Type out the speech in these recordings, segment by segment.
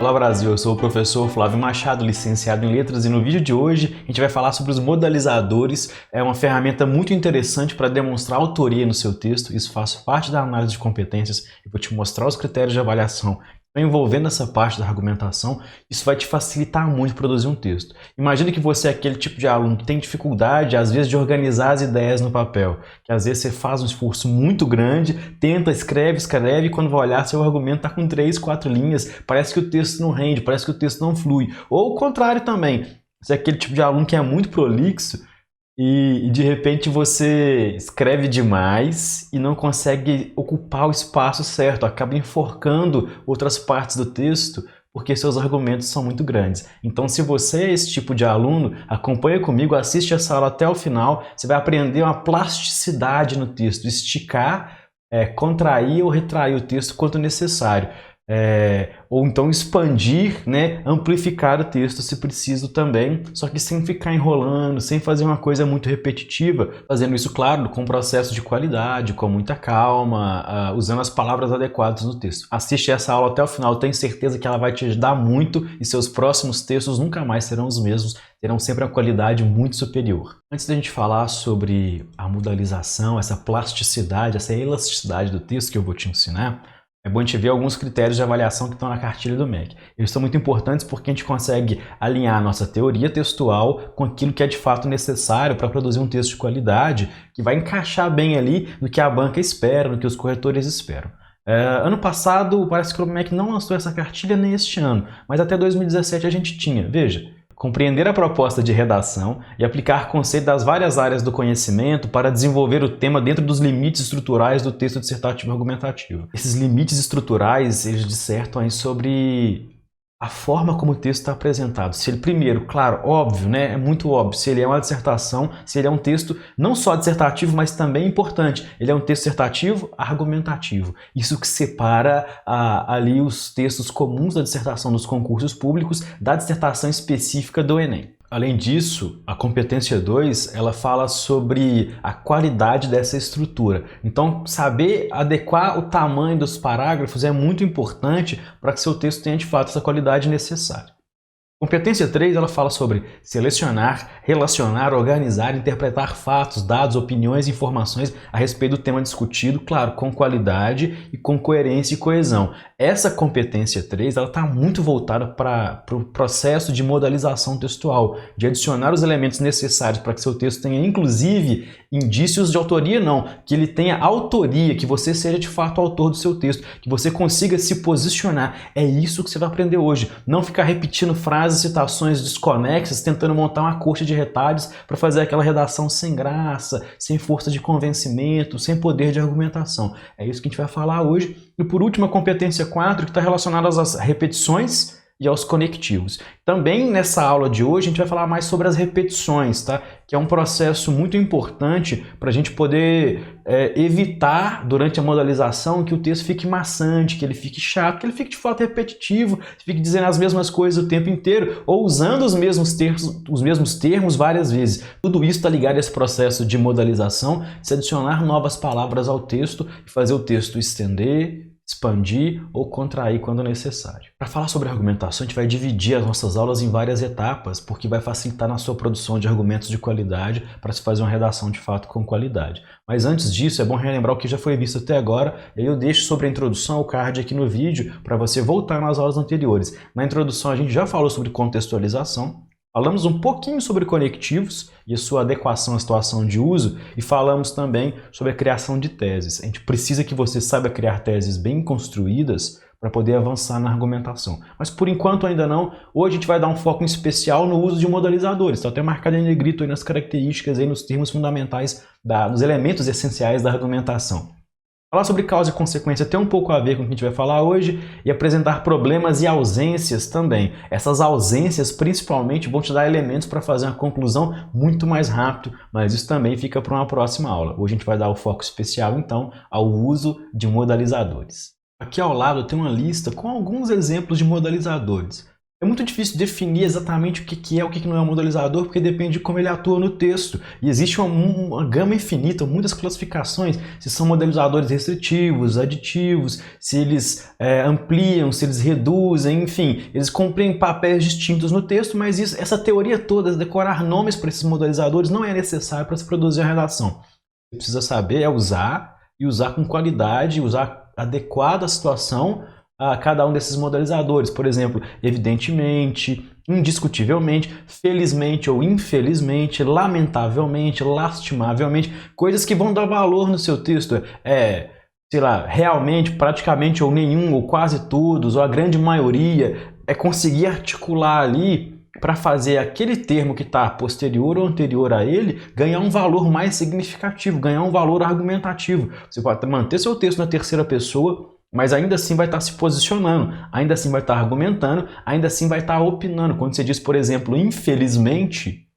Olá Brasil, eu sou o professor Flávio Machado, licenciado em Letras, e no vídeo de hoje a gente vai falar sobre os modalizadores. É uma ferramenta muito interessante para demonstrar autoria no seu texto. Isso faz parte da análise de competências. Eu vou te mostrar os critérios de avaliação envolvendo essa parte da argumentação. Isso vai te facilitar muito produzir um texto. Imagina que você é aquele tipo de aluno que tem dificuldade, às vezes, de organizar as ideias no papel. Que às vezes você faz um esforço muito grande, tenta, escreve, e quando vai olhar, seu argumento está com 3, 4 linhas, parece que o texto não rende, parece que o texto não flui. Ou o contrário também, você é aquele tipo de aluno que é muito prolixo, e de repente você escreve demais e não consegue ocupar o espaço certo, acaba enforcando outras partes do texto porque seus argumentos são muito grandes. Então, se você é esse tipo de aluno, acompanha comigo, assiste essa aula até o final, você vai aprender uma plasticidade no texto, esticar, contrair ou retrair o texto quanto necessário. Ou então expandir, amplificar o texto se preciso também, só que sem ficar enrolando, sem fazer uma coisa muito repetitiva, fazendo isso, claro, com um processo de qualidade, com muita calma, usando as palavras adequadas no texto. Assiste essa aula até o final, tenho certeza que ela vai te ajudar muito e seus próximos textos nunca mais serão os mesmos, terão sempre uma qualidade muito superior. Antes da gente falar sobre a modalização, essa plasticidade, essa elasticidade do texto que eu vou te ensinar, é bom a gente ver alguns critérios de avaliação que estão na cartilha do MEC. Eles são muito importantes porque a gente consegue alinhar a nossa teoria textual com aquilo que é de fato necessário para produzir um texto de qualidade que vai encaixar bem ali no que a banca espera, no que os corretores esperam. Ano passado, parece que o MEC não lançou essa cartilha nem este ano, mas até 2017 a gente tinha. Veja, compreender a proposta de redação e aplicar conceito das várias áreas do conhecimento para desenvolver o tema dentro dos limites estruturais do texto dissertativo argumentativo. Esses limites estruturais, eles dissertam aí sobre a forma como o texto está apresentado. Se ele, primeiro, claro, óbvio, é muito óbvio, se ele é uma dissertação, se ele é um texto não só dissertativo, mas também importante. Ele é um texto dissertativo argumentativo. Isso que separa ali os textos comuns da dissertação dos concursos públicos da dissertação específica do Enem. Além disso, a competência 2, ela fala sobre a qualidade dessa estrutura. Então, saber adequar o tamanho dos parágrafos é muito importante para que seu texto tenha de fato essa qualidade necessária. Competência 3, ela fala sobre selecionar, relacionar, organizar, interpretar fatos, dados, opiniões e informações a respeito do tema discutido, claro, com qualidade e com coerência e coesão. Essa competência 3, ela está muito voltada para o processo de modalização textual, de adicionar os elementos necessários para que seu texto tenha, inclusive, indícios de autoria, não, que ele tenha autoria, que você seja de fato autor do seu texto, que você consiga se posicionar. É isso que você vai aprender hoje. Não ficar repetindo frases, citações desconexas, tentando montar uma coxa de retalhos para fazer aquela redação sem graça, sem força de convencimento, sem poder de argumentação. É isso que a gente vai falar hoje. E por último, a competência 4, que está relacionada às repetições e aos conectivos. Também nessa aula de hoje a gente vai falar mais sobre as repetições, tá? Que é um processo muito importante para a gente poder evitar durante a modalização que o texto fique maçante, que ele fique chato, que ele fique de fato repetitivo, que fique dizendo as mesmas coisas o tempo inteiro ou usando os mesmos termos várias vezes. Tudo isso está ligado a esse processo de modalização, se adicionar novas palavras ao texto e fazer o texto estender, expandir ou contrair quando necessário. Para falar sobre argumentação, a gente vai dividir as nossas aulas em várias etapas, porque vai facilitar na sua produção de argumentos de qualidade para se fazer uma redação de fato com qualidade. Mas antes disso, é bom relembrar o que já foi visto até agora, e aí eu deixo sobre a introdução o card aqui no vídeo para você voltar nas aulas anteriores. Na introdução a gente já falou sobre contextualização, falamos um pouquinho sobre conectivos e a sua adequação à situação de uso e falamos também sobre a criação de teses. A gente precisa que você saiba criar teses bem construídas para poder avançar na argumentação. Mas por enquanto ainda não. Hoje a gente vai dar um foco em especial no uso de modalizadores. Está até marcado em negrito aí nas características, aí nos termos fundamentais, nos elementos essenciais da argumentação. Falar sobre causa e consequência tem um pouco a ver com o que a gente vai falar hoje e apresentar problemas e ausências também. Essas ausências principalmente vão te dar elementos para fazer uma conclusão muito mais rápido, mas isso também fica para uma próxima aula. Hoje a gente vai dar o foco especial então ao uso de modalizadores. Aqui ao lado tem uma lista com alguns exemplos de modalizadores. É muito difícil definir exatamente o que é o que não é um modelizador, porque depende de como ele atua no texto. E existe uma gama infinita, muitas classificações, se são modelizadores restritivos, aditivos, se eles ampliam, se eles reduzem, enfim, eles cumprem papéis distintos no texto, mas essa teoria toda, decorar nomes para esses modelizadores, não é necessário para se produzir a redação. Você precisa saber usar, e usar com qualidade, usar adequado à situação, a cada um desses modelizadores. Por exemplo, evidentemente, indiscutivelmente, felizmente ou infelizmente, lamentavelmente, lastimavelmente, coisas que vão dar valor no seu texto. Sei lá, realmente, praticamente ou nenhum, ou quase todos, ou a grande maioria, é conseguir articular ali para fazer aquele termo que está posterior ou anterior a ele ganhar um valor mais significativo, ganhar um valor argumentativo. Você pode manter seu texto na terceira pessoa, mas ainda assim vai estar se posicionando, ainda assim vai estar argumentando, ainda assim vai estar opinando. Quando você diz, por exemplo, infelizmente,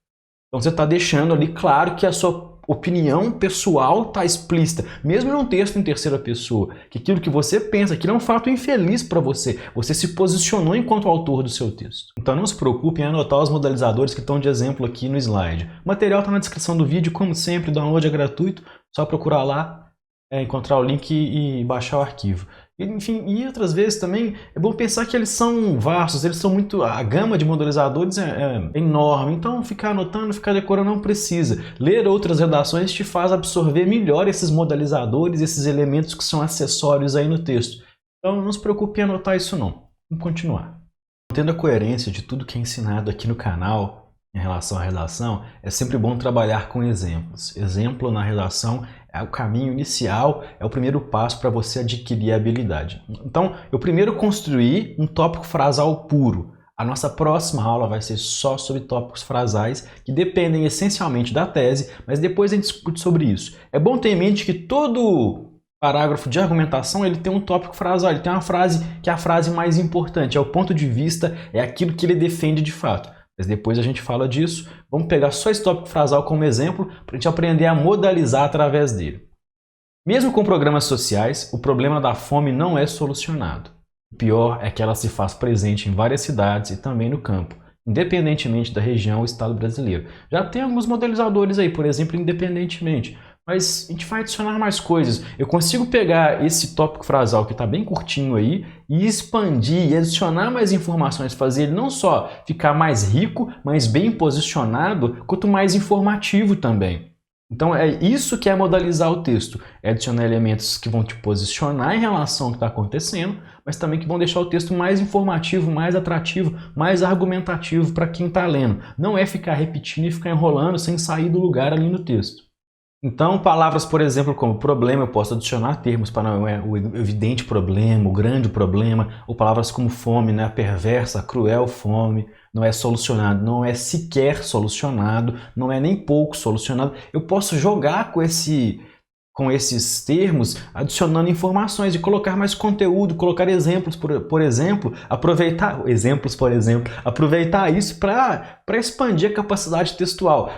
então você está deixando ali claro que a sua opinião pessoal está explícita, mesmo num texto em terceira pessoa, que aquilo que você pensa, aquilo é um fato infeliz para você, você se posicionou enquanto autor do seu texto. Então não se preocupe em anotar os modelizadores que estão de exemplo aqui no slide. O material está na descrição do vídeo, como sempre, o download é gratuito, só procurar lá, encontrar o link e baixar o arquivo. Enfim, e outras vezes também é bom pensar que eles são vastos, eles são muito... A gama de modelizadores é enorme, então ficar anotando, ficar decorando não precisa. Ler outras redações te faz absorver melhor esses modelizadores, esses elementos que são acessórios aí no texto. Então não se preocupe em anotar isso não. Vamos continuar. Mantendo a coerência de tudo que é ensinado aqui no canal em relação à redação, é sempre bom trabalhar com exemplos. Exemplo na redação é o caminho inicial, é o primeiro passo para você adquirir a habilidade. Então, eu primeiro construí um tópico frasal puro. A nossa próxima aula vai ser só sobre tópicos frasais, que dependem essencialmente da tese, mas depois a gente discute sobre isso. É bom ter em mente que todo parágrafo de argumentação ele tem um tópico frasal, ele tem uma frase que é a frase mais importante, é o ponto de vista, é aquilo que ele defende de fato. Mas depois a gente fala disso. Vamos pegar só esse tópico frasal como exemplo para a gente aprender a modalizar através dele. Mesmo com programas sociais, o problema da fome não é solucionado. O pior é que ela se faz presente em várias cidades e também no campo, independentemente da região ou estado brasileiro. Já tem alguns modelizadores aí, por exemplo, independentemente. Mas a gente vai adicionar mais coisas. Eu consigo pegar esse tópico frasal que está bem curtinho aí e expandir e adicionar mais informações, fazer ele não só ficar mais rico, mas bem posicionado, quanto mais informativo também. Então é isso que é modalizar o texto, é adicionar elementos que vão te posicionar em relação ao que está acontecendo, mas também que vão deixar o texto mais informativo, mais atrativo, mais argumentativo para quem está lendo. Não é ficar repetindo e ficar enrolando sem sair do lugar ali no texto. Então, palavras, por exemplo, como problema, eu posso adicionar termos para o evidente problema, o grande problema, ou palavras como fome, né, a perversa, a cruel fome, não é solucionado, não é sequer solucionado, não é nem pouco solucionado. Eu posso jogar com esses termos, adicionando informações e colocar mais conteúdo, colocar exemplos, por exemplo, aproveitar isso para expandir a capacidade textual.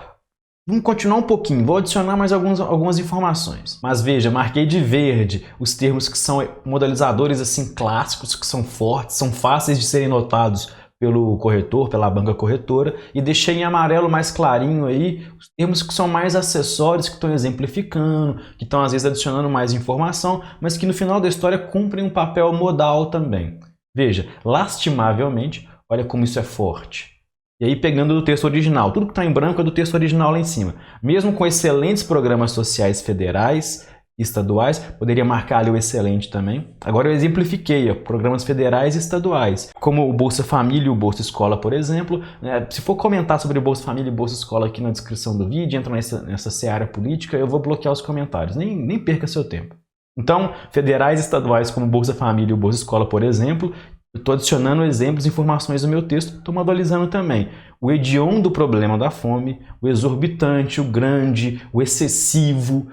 Vamos continuar um pouquinho, vou adicionar mais algumas informações. Mas veja, marquei de verde os termos que são modalizadores assim clássicos, que são fortes, são fáceis de serem notados pelo corretor, pela banca corretora, e deixei em amarelo mais clarinho aí os termos que são mais acessórios, que estão exemplificando, que estão às vezes adicionando mais informação, mas que no final da história cumprem um papel modal também. Veja, lastimavelmente, olha como isso é forte. E aí pegando do texto original, tudo que está em branco é do texto original lá em cima. Mesmo com excelentes programas sociais federais e estaduais, poderia marcar ali o excelente também. Agora eu exemplifiquei, programas federais e estaduais, como o Bolsa Família e o Bolsa Escola, por exemplo. Se for comentar sobre o Bolsa Família e Bolsa Escola aqui na descrição do vídeo, entra nessa seara política, eu vou bloquear os comentários, nem perca seu tempo. Então, federais e estaduais como Bolsa Família e o Bolsa Escola, por exemplo, eu estou adicionando exemplos e informações no meu texto, estou modalizando também o hediondo problema da fome, o exorbitante, o grande, o excessivo,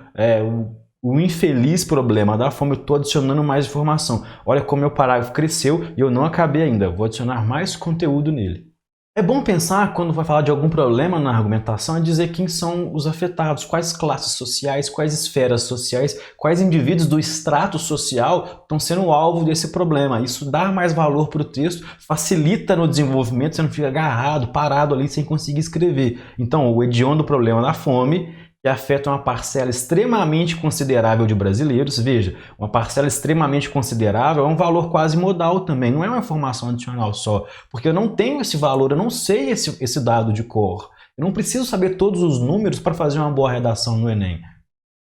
o infeliz problema da fome. Eu estou adicionando mais informação. Olha como meu parágrafo cresceu e eu não acabei ainda, vou adicionar mais conteúdo nele. É bom pensar, quando vai falar de algum problema na argumentação, é dizer quem são os afetados, quais classes sociais, quais esferas sociais, quais indivíduos do extrato social estão sendo o alvo desse problema. Isso dá mais valor para o texto, facilita no desenvolvimento, você não fica agarrado, parado ali sem conseguir escrever. Então, o hediondo problema da fome, que afeta uma parcela extremamente considerável de brasileiros. Veja, uma parcela extremamente considerável é um valor quase modal também, não é uma informação adicional só, porque eu não tenho esse valor, eu não sei esse dado de cor. Eu não preciso saber todos os números para fazer uma boa redação no Enem.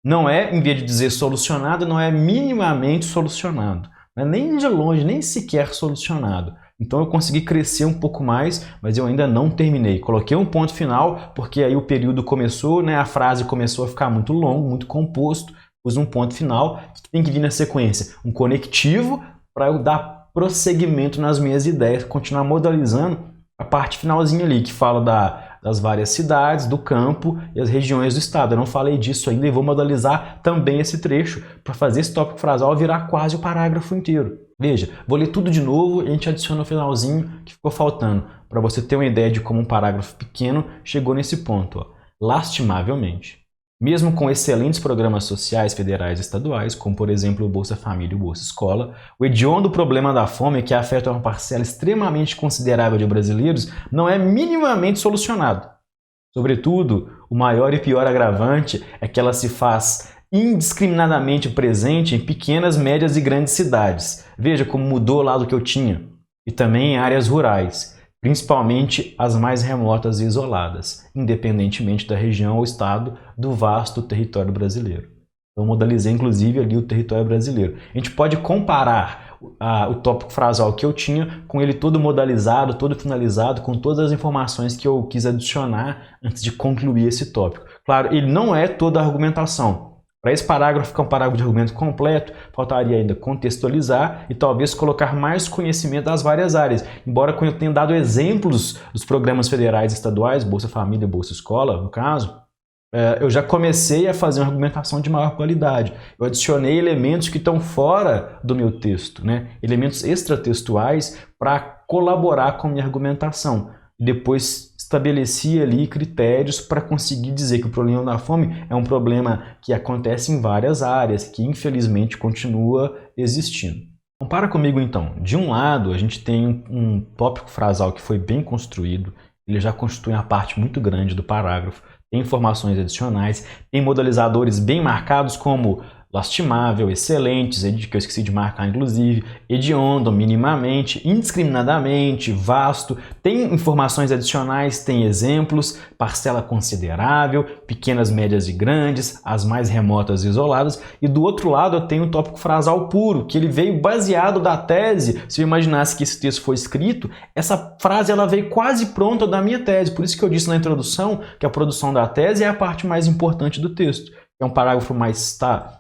Não é, em vez de dizer solucionado, não é minimamente solucionado. Não é nem de longe, nem sequer solucionado. Então eu consegui crescer um pouco mais, mas eu ainda não terminei. Coloquei um ponto final, porque aí o período começou, né, a frase começou a ficar muito longo, muito composto. Pus um ponto final, que tem que vir na sequência. Um conectivo para eu dar prosseguimento nas minhas ideias, continuar modalizando a parte finalzinha ali, que fala das várias cidades, do campo e as regiões do estado. Eu não falei disso ainda e vou modalizar também esse trecho para fazer esse tópico frasal virar quase o parágrafo inteiro. Veja, vou ler tudo de novo e a gente adiciona o finalzinho que ficou faltando, para você ter uma ideia de como um parágrafo pequeno chegou nesse ponto. Ó. Lastimavelmente, mesmo com excelentes programas sociais federais e estaduais, como por exemplo o Bolsa Família e o Bolsa Escola, o hediondo problema da fome, que afeta uma parcela extremamente considerável de brasileiros, não é minimamente solucionado. Sobretudo, o maior e pior agravante é que ela se faz indiscriminadamente presente em pequenas, médias e grandes cidades. Veja como mudou lá do que eu tinha. E também em áreas rurais, principalmente as mais remotas e isoladas, independentemente da região ou estado do vasto território brasileiro. Então modalizei inclusive ali o território brasileiro. A gente pode comparar o tópico frasal que eu tinha com ele todo modalizado, todo finalizado, com todas as informações que eu quis adicionar antes de concluir esse tópico. Claro, ele não é toda a argumentação. Para esse parágrafo ficar um parágrafo de argumento completo, faltaria ainda contextualizar e talvez colocar mais conhecimento das várias áreas. Embora eu tenha dado exemplos dos programas federais e estaduais, Bolsa Família e Bolsa Escola, no caso, eu já comecei a fazer uma argumentação de maior qualidade. Eu adicionei elementos que estão fora do meu texto, né? Elementos extratextuais para colaborar com a minha argumentação. E depois estabeleci ali critérios para conseguir dizer que o problema da fome é um problema que acontece em várias áreas, que infelizmente continua existindo. Compara comigo então. De um lado, a gente tem um tópico frasal que foi bem construído, ele já constitui uma parte muito grande do parágrafo, tem informações adicionais, tem modalizadores bem marcados como lastimável, excelentes, que eu esqueci de marcar inclusive, hediondo, minimamente, indiscriminadamente, vasto, tem informações adicionais, tem exemplos, parcela considerável, pequenas, médias e grandes, as mais remotas e isoladas, e do outro lado eu tenho o tópico frasal puro, que ele veio baseado da tese. Se eu imaginasse que esse texto foi escrito, essa frase ela veio quase pronta da minha tese, por isso que eu disse na introdução que a produção da tese é a parte mais importante do texto. É um parágrafo mais,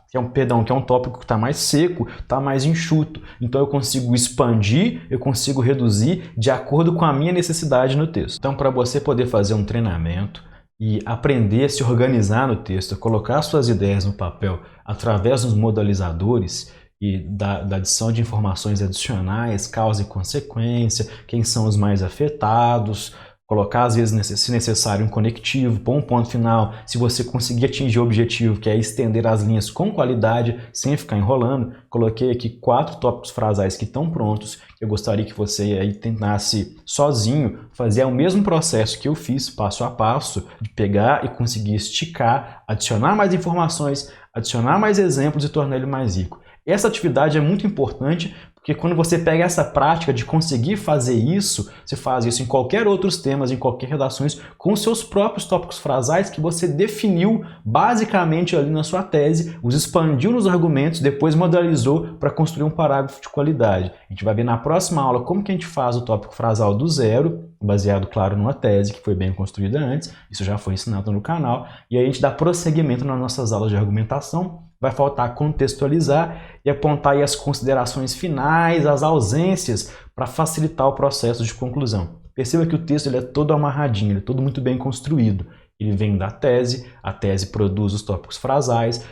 que é um tópico que está mais seco, está mais enxuto. Então eu consigo expandir, eu consigo reduzir de acordo com a minha necessidade no texto. Então para você poder fazer um treinamento e aprender a se organizar no texto, colocar suas ideias no papel através dos modalizadores e da adição de informações adicionais, causa e consequência, quem são os mais afetados, colocar, às vezes, se necessário, um conectivo, pôr um ponto final, se você conseguir atingir o objetivo, que é estender as linhas com qualidade, sem ficar enrolando. Coloquei aqui 4 tópicos frasais que estão prontos. Eu gostaria que você aí tentasse sozinho fazer o mesmo processo que eu fiz, passo a passo, de pegar e conseguir esticar, adicionar mais informações, adicionar mais exemplos e tornar ele mais rico. Essa atividade é muito importante, porque quando você pega essa prática de conseguir fazer isso, você faz isso em qualquer outros temas, em qualquer redações, com seus próprios tópicos frasais que você definiu basicamente ali na sua tese, os expandiu nos argumentos, depois modalizou para construir um parágrafo de qualidade. A gente vai ver na próxima aula como que a gente faz o tópico frasal do zero, baseado, claro, numa tese que foi bem construída antes, isso já foi ensinado no canal, e aí a gente dá prosseguimento nas nossas aulas de argumentação. Vai faltar contextualizar e apontar aí as considerações finais, as ausências, para facilitar o processo de conclusão. Perceba que o texto ele é todo amarradinho, ele é todo muito bem construído. Ele vem da tese, a tese produz os tópicos frasais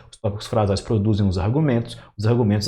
produzem os argumentos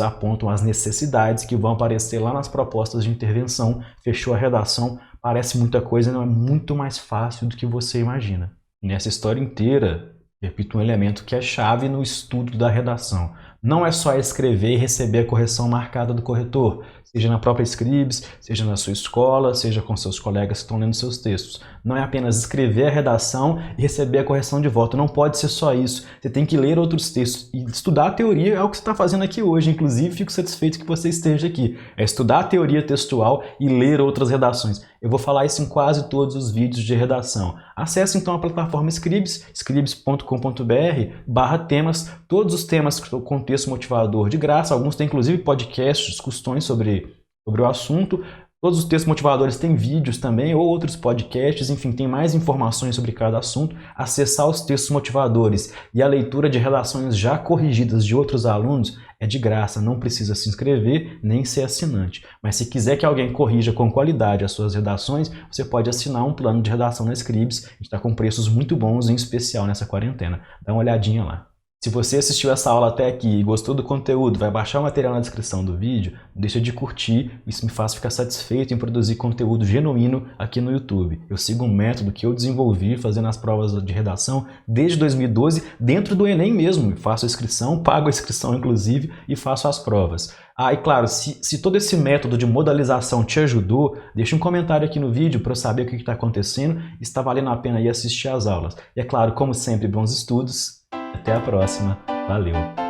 apontam as necessidades que vão aparecer lá nas propostas de intervenção. Fechou a redação, Parece muita coisa, não é muito mais fácil do que você imagina. E nessa história inteira, repito um elemento que é chave no estudo da redação. Não é só escrever e receber a correção marcada do corretor, seja na própria Scribs, seja na sua escola, seja com seus colegas que estão lendo seus textos. Não é apenas escrever a redação e receber a correção de volta. Não pode ser só isso. Você tem que ler outros textos e estudar a teoria. É o que você está fazendo aqui hoje. Inclusive, fico satisfeito que você esteja aqui. É estudar a teoria textual e ler outras redações. Eu vou falar isso em quase todos os vídeos de redação. Acesse então a plataforma Scribs, scribs.com.br/temas, todos os temas com texto motivador de graça. Alguns têm inclusive podcasts, discussões sobre o assunto. Todos os textos motivadores têm vídeos também, ou outros podcasts, enfim, tem mais informações sobre cada assunto. Acessar os textos motivadores e a leitura de redações já corrigidas de outros alunos é de graça, não precisa se inscrever nem ser assinante. Mas se quiser que alguém corrija com qualidade as suas redações, você pode assinar um plano de redação na Scribs. A gente está com preços muito bons, em especial nessa quarentena. Dá uma olhadinha lá. Se você assistiu essa aula até aqui e gostou do conteúdo, vai baixar o material na descrição do vídeo, não deixa de curtir, isso me faz ficar satisfeito em produzir conteúdo genuíno aqui no YouTube. Eu sigo um método que eu desenvolvi fazendo as provas de redação desde 2012, dentro do Enem mesmo. Eu faço a inscrição, pago a inscrição inclusive e faço as provas. E claro, se todo esse método de modalização te ajudou, deixa um comentário aqui no vídeo para eu saber o que está acontecendo e se está valendo a pena ir assistir às aulas. E é claro, como sempre, bons estudos. Até a próxima. Valeu!